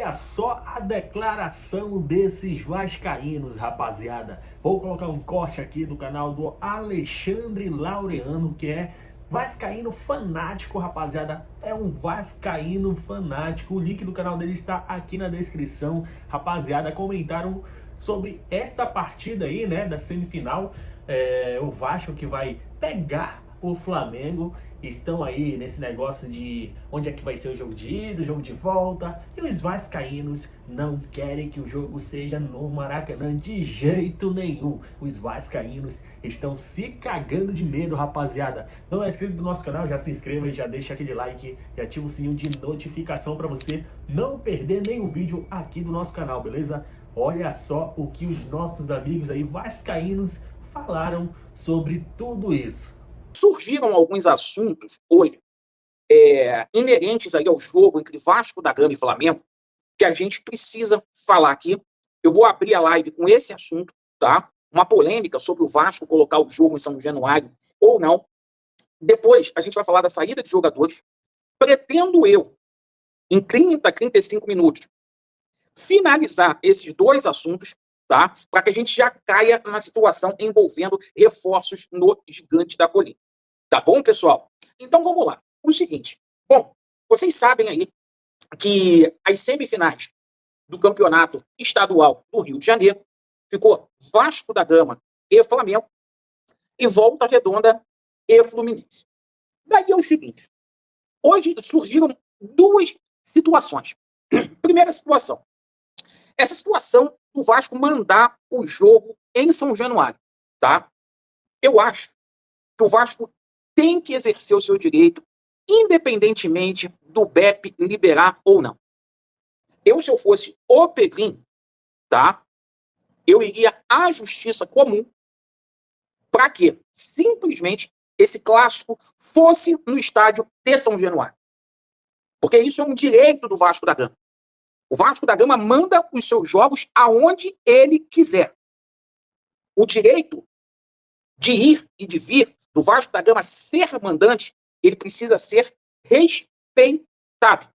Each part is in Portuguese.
Olha só a declaração desses vascaínos, rapaziada. Vou colocar um corte aqui do canal do Alexandre Laureano, que é vascaíno fanático, rapaziada. É um vascaíno fanático. O link do canal dele está aqui na descrição. Rapaziada, comentaram sobre esta partida aí, né, da semifinal. O Vasco que vai pegar o Flamengo. Estão aí nesse negócio de onde é que vai ser o jogo de ida, o jogo de volta. E os vascaínos não querem que o jogo seja no Maracanã de jeito nenhum. Os vascaínos estão se cagando de medo, rapaziada. Não é inscrito no nosso canal? Já se inscreva e já deixa aquele like e ativa o sininho de notificação para você não perder nenhum vídeo aqui do nosso canal, beleza? Olha só o que os nossos amigos aí vascaínos falaram sobre tudo isso. Surgiram alguns assuntos hoje inerentes aí ao jogo entre Vasco da Gama e Flamengo que a gente precisa falar aqui. Eu vou abrir a live com esse assunto, tá? Uma polêmica sobre o Vasco colocar o jogo em São Januário ou não. Depois a gente vai falar da saída de jogadores. Pretendo eu, em 30, 35 minutos, finalizar esses dois assuntos, tá? Para que a gente já caia na situação envolvendo reforços no Gigante da Colina. Tá bom, pessoal? Então vamos lá. O seguinte. Bom, vocês sabem aí que as semifinais do campeonato estadual do Rio de Janeiro ficou Vasco da Gama e Flamengo e Volta Redonda e Fluminense. Daí é o seguinte. Hoje surgiram duas situações. Primeira situação. Essa situação do Vasco mandar o jogo em São Januário, tá? Eu acho que o Vasco tem que exercer o seu direito, independentemente do BEP liberar ou não. Se eu fosse o Pedrinho, tá? Eu iria à justiça comum para que simplesmente esse clássico fosse no estádio de São Januário. Porque isso é um direito do Vasco da Gama. O Vasco da Gama manda os seus jogos aonde ele quiser. O direito de ir e de vir do Vasco da Gama ser mandante, ele precisa ser respeitado.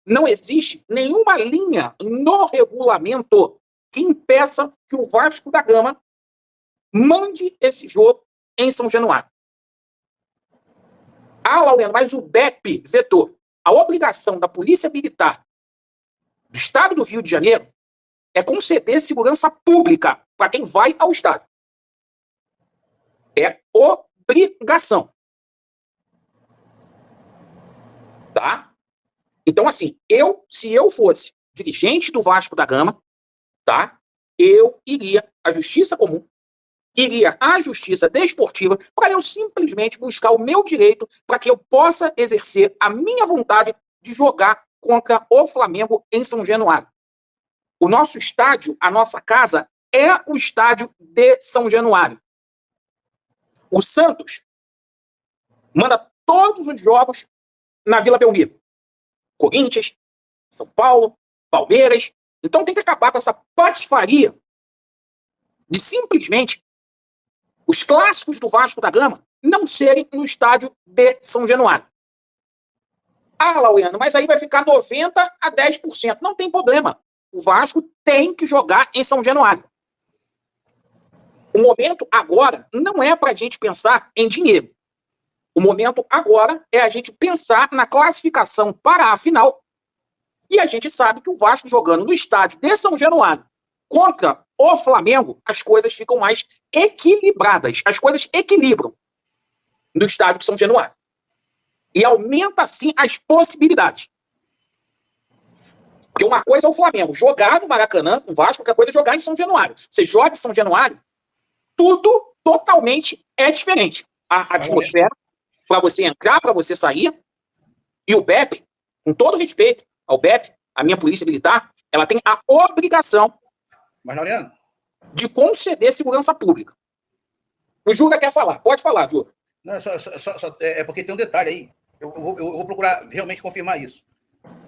Não existe nenhuma linha no regulamento que impeça que o Vasco da Gama mande esse jogo em São Januário. Laureano, mas o BEP vetou. A obrigação da Polícia Militar do Estado do Rio de Janeiro é conceder segurança pública para quem vai ao estádio. É obrigação. Tá? Então, assim, se eu fosse dirigente do Vasco da Gama, tá? Eu iria à Justiça Comum, iria à Justiça Desportiva para eu simplesmente buscar o meu direito para que eu possa exercer a minha vontade de jogar contra o Flamengo em São Januário. O nosso estádio, a nossa casa, é o estádio de São Januário. O Santos manda todos os jogos na Vila Belmiro. Corinthians, São Paulo, Palmeiras. Então tem que acabar com essa patifaria de simplesmente os clássicos do Vasco da Gama não serem no estádio de São Januário. Laureano, mas aí vai ficar 90% a 10%. Não tem problema. O Vasco tem que jogar em São Januário. O momento agora não é para a gente pensar em dinheiro. O momento agora é a gente pensar na classificação para a final. E a gente sabe que o Vasco jogando no estádio de São Januário contra o Flamengo, as coisas ficam mais equilibradas. As coisas equilibram no estádio de São Januário. E aumenta, assim, as possibilidades. Porque uma coisa é o Flamengo jogar no Maracanã, o Vasco, outra coisa é jogar em São Januário. Você joga em São Januário, tudo totalmente é diferente. A atmosfera, para você entrar, para você sair. E o BEP, com todo respeito ao BEP, a minha polícia militar, ela tem a obrigação de conceder segurança pública. O Jura quer falar. Pode falar, Jura. Não, é porque tem um detalhe aí. Eu vou procurar realmente confirmar isso.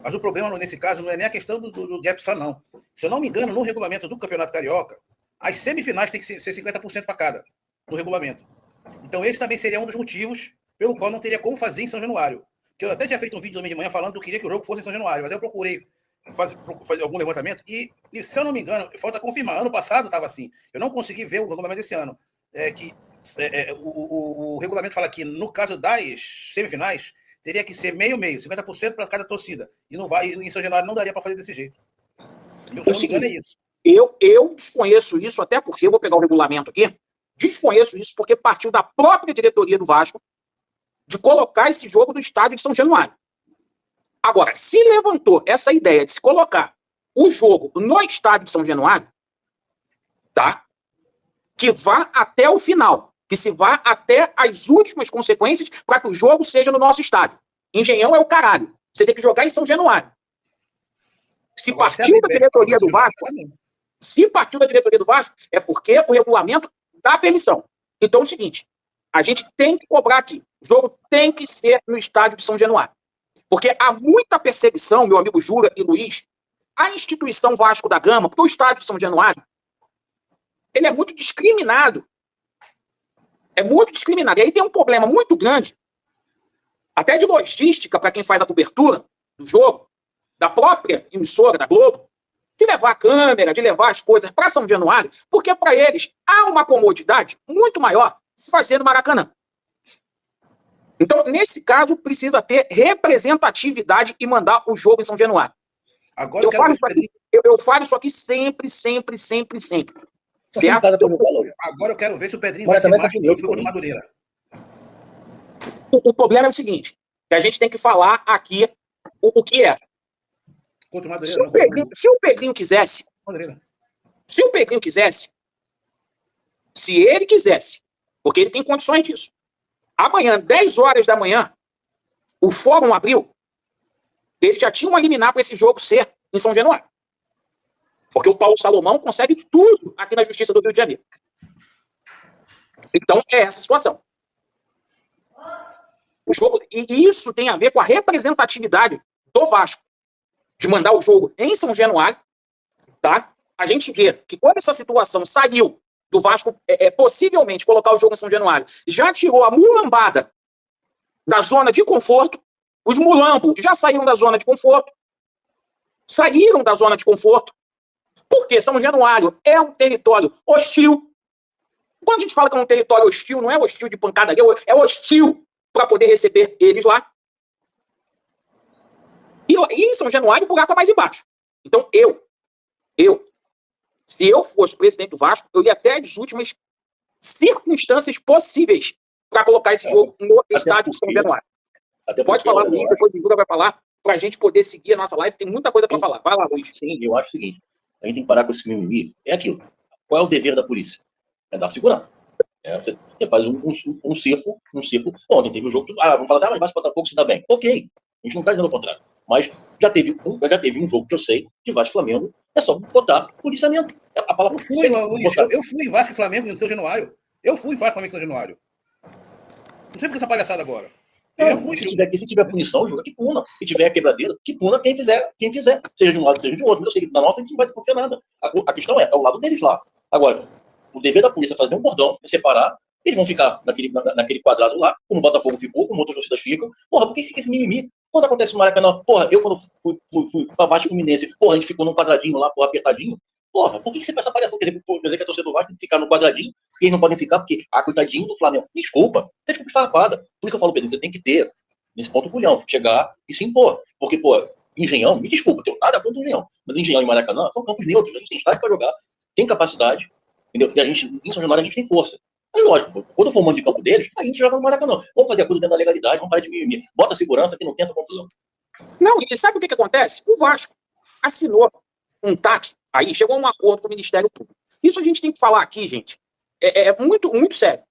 Mas o problema, nesse caso, não é nem a questão do gap só, não. Se eu não me engano, no regulamento do Campeonato Carioca, as semifinais têm que ser 50% para cada, no regulamento. Então, esse também seria um dos motivos pelo qual não teria como fazer em São Januário. Que eu até tinha feito um vídeo também de manhã falando que eu queria que o jogo fosse em São Januário, mas eu procurei fazer algum levantamento e, se eu não me engano, falta confirmar. Ano passado estava assim. Eu não consegui ver o regulamento desse ano. O regulamento fala que, no caso das semifinais, teria que ser meio-meio, 50% para cada torcida. E não vai, em São Januário não daria para fazer desse jeito. Se eu não me engano, é isso. Eu desconheço isso, até porque eu vou pegar o regulamento aqui. Desconheço isso porque partiu da própria diretoria do Vasco de colocar esse jogo no estádio de São Januário. Agora, se levantou essa ideia de se colocar o jogo no estádio de São Januário, tá? Que vá até o final, que se vá até as últimas consequências para que o jogo seja no nosso estádio. Engenhão é o caralho. Você tem que jogar em São Januário. Se partiu da diretoria do Vasco, é porque o regulamento dá permissão. Então é o seguinte, a gente tem que cobrar aqui. O jogo tem que ser no estádio de São Januário. Porque há muita perseguição, meu amigo Jura e Luiz, à instituição Vasco da Gama, porque o estádio de São Januário, ele é muito discriminado. É muito discriminado. E aí tem um problema muito grande, até de logística para quem faz a cobertura do jogo, da própria emissora, da Globo, de levar a câmera, de levar as coisas para São Januário, porque para eles há uma comodidade muito maior se fazer no Maracanã. Então, nesse caso, precisa ter representatividade e mandar o jogo em São Januário. Agora eu falo isso aqui sempre. Certo? Agora eu quero ver se o Pedrinho vai ser macho e ficou no Madureira. O problema é o seguinte, que a gente tem que falar aqui o que é. Se o Pedrinho quisesse, se ele quisesse, porque ele tem condições disso, amanhã, 10 horas da manhã, o fórum abriu, eles já tinham uma liminar para esse jogo ser em São Januário. Porque o Paulo Salomão consegue tudo aqui na Justiça do Rio de Janeiro. Então, é essa a situação. O jogo, e isso tem a ver com a representatividade do Vasco, de mandar o jogo em São Januário, tá? A gente vê que quando essa situação saiu do Vasco, possivelmente colocar o jogo em São Januário, já tirou a mulambada da zona de conforto, os mulambos já saíram da zona de conforto, porque São Januário é um território hostil. Quando a gente fala que é um território hostil, não é hostil de pancadaria, é hostil para poder receber eles lá. E em São Januário, o buraco é mais embaixo. Então, se eu fosse presidente do Vasco, eu ia até as últimas circunstâncias possíveis para colocar esse jogo no estádio de São Januário. Pode falar, Luiz, depois o Jura vai falar, para a gente poder seguir a nossa live. Tem muita coisa para falar. Vai lá, Luiz. Sim, eu acho o seguinte, a gente tem que parar com esse mimimi. É aquilo. Qual é o dever da polícia? É dar segurança. Você faz um circo. Ontem teve um jogo. Vamos falar assim, mas Botafogo se dá bem. Ok, a gente não está dizendo o contrário. Mas já teve um jogo que eu sei, de Vasco e Flamengo, é só botar policiamento. A palavra eu fui em Vasco e Flamengo em São Januário. Eu fui em Vasco e Flamengo em São Januário. Não sei por que essa palhaçada agora. Se tiver punição, joga que puna. Se tiver quebradeira, que puna quem fizer. Seja de um lado, seja de outro. Eu sei que na nossa a gente não vai acontecer nada. A questão é o lado deles lá. Agora, o dever da polícia é fazer um cordão, separar. Eles vão ficar naquele quadrado lá, como o Botafogo ficou, como outras torcidas ficam. Porra, por que fica esse mimimi? Quando acontece no Maracanã, porra, eu quando fui pra Vasco Fluminense, porra, a gente ficou num quadradinho lá, porra, apertadinho. Porra, por que você pensa palhaçada? Quer dizer que a torcida do Vasco tem que ficar no quadradinho e eles não podem ficar porque, coitadinho do Flamengo. Desculpa, você tem que farrapada. Por isso que eu falo, Pedro, você tem que ter, nesse ponto, bulhão, chegar e se impor. Porque, pô, Engenhão, me desculpa, tenho nada contra o Engenhão, mas Engenhão e Maracanã são campos neutros, a gente tem estádio pra jogar, tem capacidade, entendeu? E a gente, em São Januário, a gente tem força. Aí, lógico, quando for o mando de campo deles, a gente joga no Maracanã. Vamos fazer a coisa dentro da legalidade, vamos parar de mimimi. Bota a segurança que não tem essa confusão. Não, e sabe o que acontece? O Vasco assinou um TAC, aí chegou a um acordo com o Ministério Público. Isso a gente tem que falar aqui, gente. É muito, muito sério.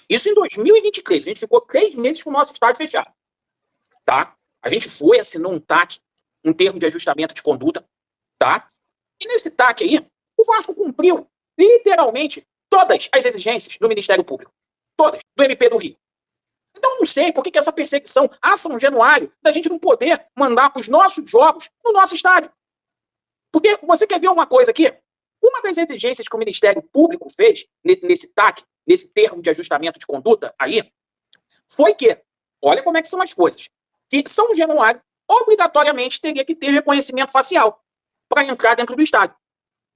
Isso em 2023. A gente ficou 3 meses com o nosso estádio fechado. Tá? A gente assinou um TAC, um termo de ajustamento de conduta. Tá? E nesse TAC aí, o Vasco cumpriu literalmente todas as exigências do Ministério Público. Todas. Do MP do Rio. Então, não sei por que essa perseguição a São Januário da gente não poder mandar os nossos jogos no nosso estádio. Porque você quer ver uma coisa aqui? Uma das exigências que o Ministério Público fez nesse TAC, nesse termo de ajustamento de conduta aí, foi que, olha como é que são as coisas, que São Januário obrigatoriamente teria que ter reconhecimento facial para entrar dentro do estádio.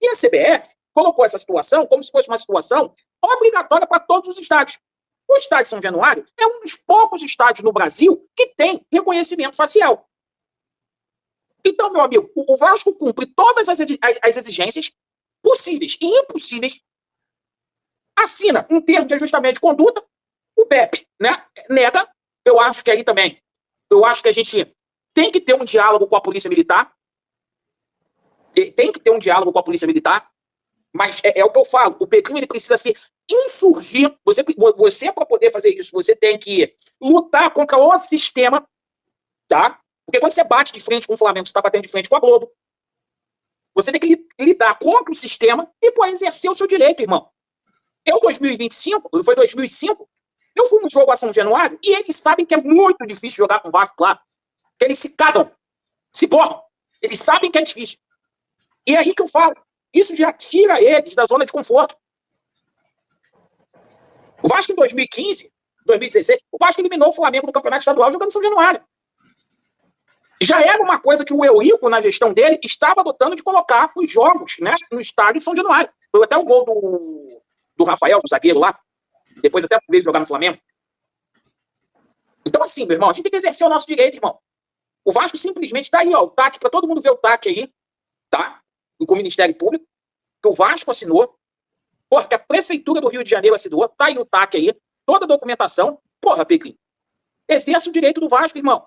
E a CBF colocou essa situação como se fosse uma situação obrigatória para todos os estádios. O estádio São Januário é um dos poucos estádios no Brasil que tem reconhecimento facial. Então, meu amigo, o Vasco cumpre todas as exigências possíveis e impossíveis, assina um termo de ajustamento de conduta, o BEP, né, nega. Eu acho que aí também, eu acho que a gente tem que ter um diálogo com a Polícia Militar, mas é o que eu falo, o Pedrinho ele precisa se insurgir, você para poder fazer isso, você tem que lutar contra o sistema, tá? Porque quando você bate de frente com o Flamengo, você está batendo de frente com a Globo, você tem que lidar contra o sistema e pô, exercer o seu direito, irmão. Eu, 2025, foi 2005, eu fui no jogo a São Januário e eles sabem que é muito difícil jogar com o Vasco lá. Que eles se cagam, se borram. Eles sabem que é difícil. E é aí que eu falo, isso já tira eles da zona de conforto. O Vasco em 2015, 2016, o Vasco eliminou o Flamengo no Campeonato Estadual jogando em São Januário. Já era uma coisa que o Eurico, na gestão dele, estava adotando de colocar os jogos, né, no estádio de São Januário. Foi até o gol do Rafael, do zagueiro lá. Depois até veio jogar no Flamengo. Então, assim, meu irmão, a gente tem que exercer o nosso direito, irmão. O Vasco simplesmente tá aí, ó, o TAC, para todo mundo ver o TAC aí, tá? Com o Ministério Público, que o Vasco assinou, porra, que a Prefeitura do Rio de Janeiro assinou, tá aí o TAC aí, toda a documentação, porra, Pedrinho, exerce o direito do Vasco, irmão.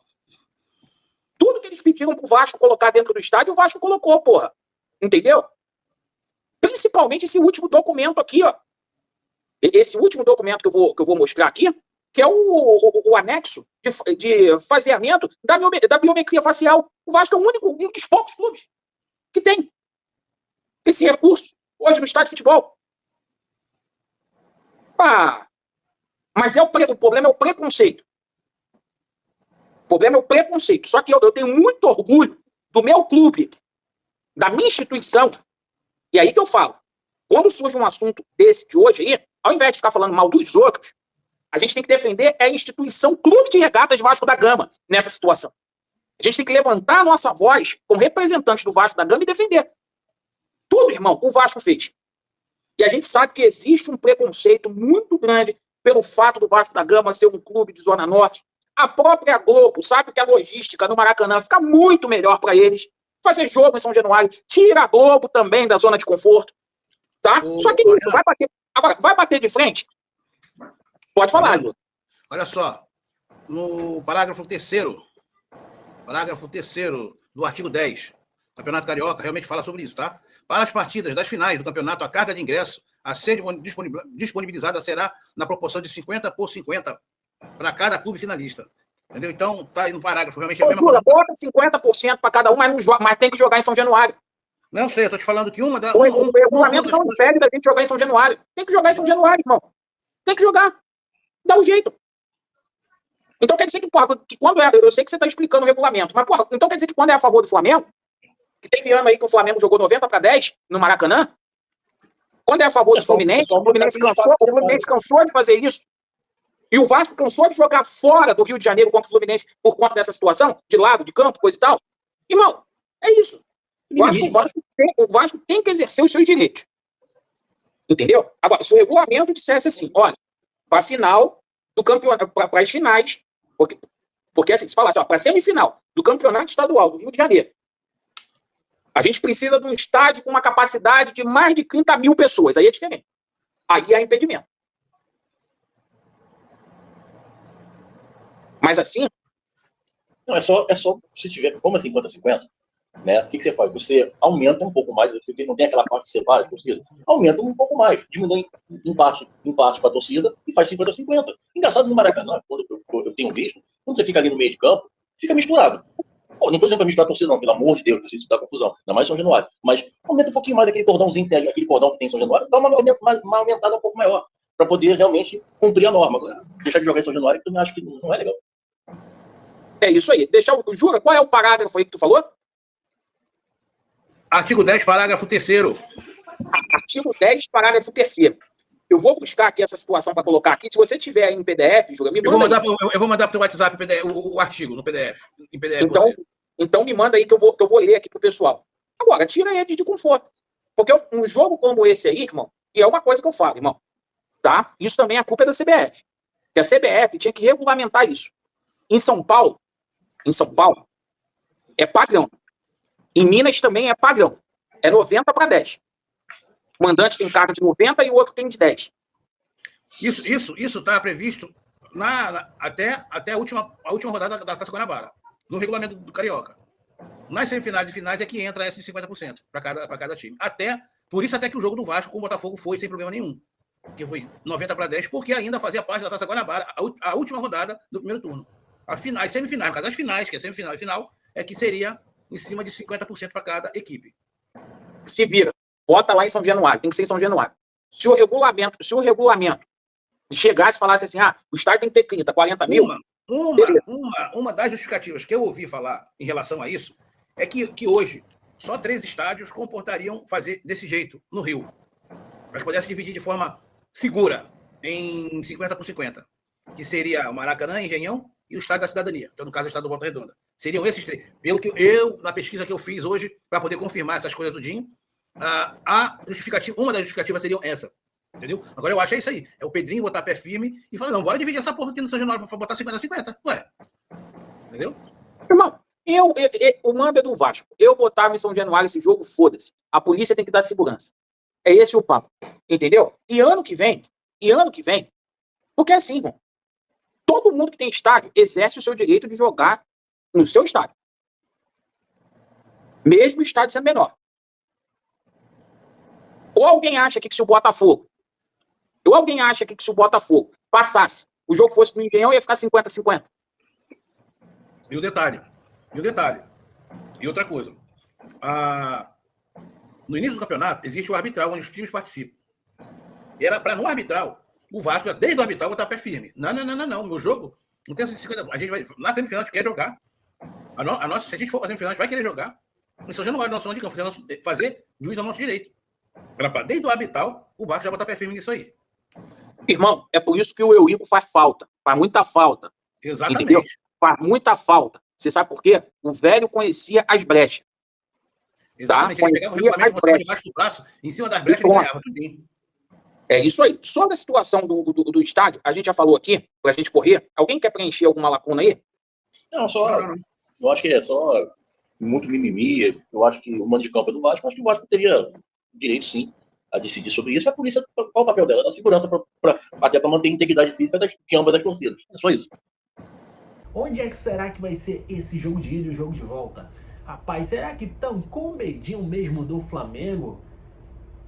Tudo que eles pediram pro Vasco colocar dentro do estádio, o Vasco colocou, porra. Entendeu? Principalmente esse último documento aqui, ó. Esse último documento que eu vou mostrar aqui, que é o anexo de faseamento da biometria facial. O Vasco é um dos poucos clubes que tem esse recurso hoje no estádio de futebol. Ah, mas o problema é o preconceito. O problema é o preconceito. Só que eu tenho muito orgulho do meu clube, da minha instituição. E aí que eu falo, quando surge um assunto desse de hoje aí, ao invés de ficar falando mal dos outros, a gente tem que defender a instituição Clube de Regatas Vasco da Gama nessa situação. A gente tem que levantar a nossa voz como representantes do Vasco da Gama e defender. Tudo, irmão, o Vasco fez. E a gente sabe que existe um preconceito muito grande pelo fato do Vasco da Gama ser um clube de Zona Norte. A própria Globo sabe que a logística no Maracanã fica muito melhor para eles. Fazer jogo em São Januário, tira a Globo também da zona de conforto. Tá? Só que isso, vai bater. Agora, vai bater de frente? Pode falar, Lu. Olha só, no parágrafo 3º do artigo 10, o Campeonato Carioca realmente fala sobre isso, tá? Para as partidas das finais do campeonato, a carga de ingresso a ser disponibilizada será na proporção de 50/50 para cada clube finalista. Entendeu? Então, tá aí no parágrafo, realmente é a mesma coisa. Bota 50% para cada um, mas tem que jogar em São Januário. Não sei, eu tô te falando que uma da... O regulamento não impede da gente jogar em São Januário. Tem que jogar em São Januário, irmão. Tem que jogar. Dá um jeito. Então quer dizer que, porra, que quando é... Eu sei que você tá explicando o regulamento, mas, porra, então quer dizer que quando é a favor do Flamengo, que teve ano aí que o Flamengo jogou 90/10 no Maracanã, quando é a favor do Fluminense, o Fluminense cansou de fazer isso. E o Vasco cansou de jogar fora do Rio de Janeiro contra o Fluminense por conta dessa situação, de lado, de campo, coisa e tal. Irmão, é isso. O Vasco tem que exercer os seus direitos. Entendeu? Agora, se o regulamento dissesse assim, olha, para a final do campeonato, para as finais, porque assim, se falasse, para a semifinal do campeonato estadual do Rio de Janeiro, a gente precisa de um estádio com uma capacidade de mais de 30 mil pessoas. Aí é diferente. Aí é impedimento. Mas assim... Não, é só se tiver, como é 50/50, né? O que você faz? Você aumenta um pouco mais, você não tem aquela parte que separa a torcida, aumenta um pouco mais, diminui em parte para a torcida e faz 50/50. Engraçado no Maracanã, quando eu tenho visto, quando você fica ali no meio de campo, fica misturado. Pô, não estou dizendo para misturar a torcida, não, pelo amor de Deus, isso dá confusão, ainda mais São Januário. Mas aumenta um pouquinho mais aquele cordãozinho, aquele cordão que tem em São Januário, dá uma aumentada um pouco maior, para poder realmente cumprir a norma. Deixar de jogar em São Januário, eu acho que não é legal. É isso aí. Jura, qual é o parágrafo aí que tu falou? Artigo 10, parágrafo 3º. Artigo 10, parágrafo 3º. Eu vou buscar aqui essa situação para colocar aqui. Se você tiver em PDF, Jura, me manda. Eu vou mandar para o WhatsApp o artigo no PDF. Em PDF então, Então me manda aí que eu vou ler aqui pro pessoal. Agora, tira eles de conforto. Porque um jogo como esse aí, irmão, e é uma coisa que eu falo, irmão, tá? Isso também é culpa da CBF. Que a CBF tinha que regulamentar isso. Em São Paulo, é padrão. Em Minas também é padrão. É 90-10. O mandante tem carga de 90 e o outro tem de 10. Isso está previsto até a última rodada da Taça Guanabara, no regulamento do Carioca. Nas semifinais e finais é que entra essa de 50% para cada time. Por isso até que o jogo do Vasco com o Botafogo foi sem problema nenhum. Que foi 90-10, porque ainda fazia parte da Taça Guanabara, a última rodada do primeiro turno. As semifinais, no caso das finais, que é semifinal e final, é que seria em cima de 50% para cada equipe. Se vira. Bota lá em São Januário. Tem que ser em São Januário. Se o regulamento chegasse e falasse assim, o estádio tem que ter 30, 40 mil... Uma das justificativas que eu ouvi falar em relação a isso é que hoje só 3 estádios comportariam fazer desse jeito no Rio, para que pudesse dividir de forma segura em 50-50, que seria o Maracanã, Engenhão e o Estádio da Cidadania, que é no caso o Estádio do Volta Redonda. Seriam esses 3. Pelo que na pesquisa que eu fiz hoje, para poder confirmar essas coisas tudinho, uma das justificativas seria essa. Entendeu? Agora eu acho isso aí. É o Pedrinho botar pé firme e falar, não, bora dividir essa porra aqui no São Januário pra botar 50-50. Ué. Entendeu? Irmão, o mando é do Vasco. Eu botava em São Januário esse jogo, foda-se. A polícia tem que dar segurança. É esse o papo. Entendeu? E ano que vem, porque é assim, irmão, todo mundo que tem estádio exerce o seu direito de jogar no seu estádio. Mesmo o estádio sendo menor. Ou alguém acha que se o Botafogo passasse, o jogo fosse pro Engenhão, ia ficar 50-50. E o detalhe. E outra coisa. No início do campeonato, existe o arbitral, onde os times participam. E era para no arbitral, o Vasco, desde o arbitral, botar pé firme. Não. Meu jogo não tem 50. A gente vai. Na semifinal, a gente quer jogar. Se a gente for para a semifinal, a gente vai querer jogar. Em São Januário, nós somos de campo, fazer juiz ao nosso direito. Desde o arbitral, o Vasco já botar pé firme nisso aí. Irmão, é por isso que o Eurico faz falta. Faz muita falta. Exatamente. Entendeu? Faz muita falta. Você sabe por quê? O velho conhecia as brechas. Exatamente. Tá? Ele pegava o regulamento, botava debaixo do braço, em cima das brechas, ele ganhava tudinho. É isso aí. Sobre a situação do estádio, a gente já falou aqui, pra gente correr. Alguém quer preencher alguma lacuna aí? Não, eu acho que é só muito mimimi. Eu acho que o mando de campo é do Vasco. Eu acho que o Vasco teria direito, sim, a decidir sobre isso. A polícia, qual o papel dela? Da segurança, até para manter a integridade física de ambas as torcidas. É só isso. Onde é que será que vai ser esse jogo de ida e o jogo de volta? Rapaz, será que estão com medinho mesmo do Flamengo?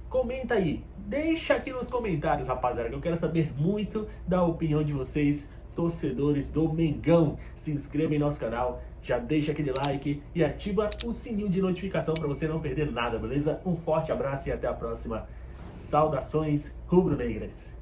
Comenta aí. Deixa aqui nos comentários, rapaziada, que eu quero saber muito da opinião de vocês, torcedores do Mengão. Se inscreva em nosso canal, já deixa aquele like e ativa o sininho de notificação para você não perder nada, beleza? Um forte abraço e até a próxima. Saudações rubro-negras.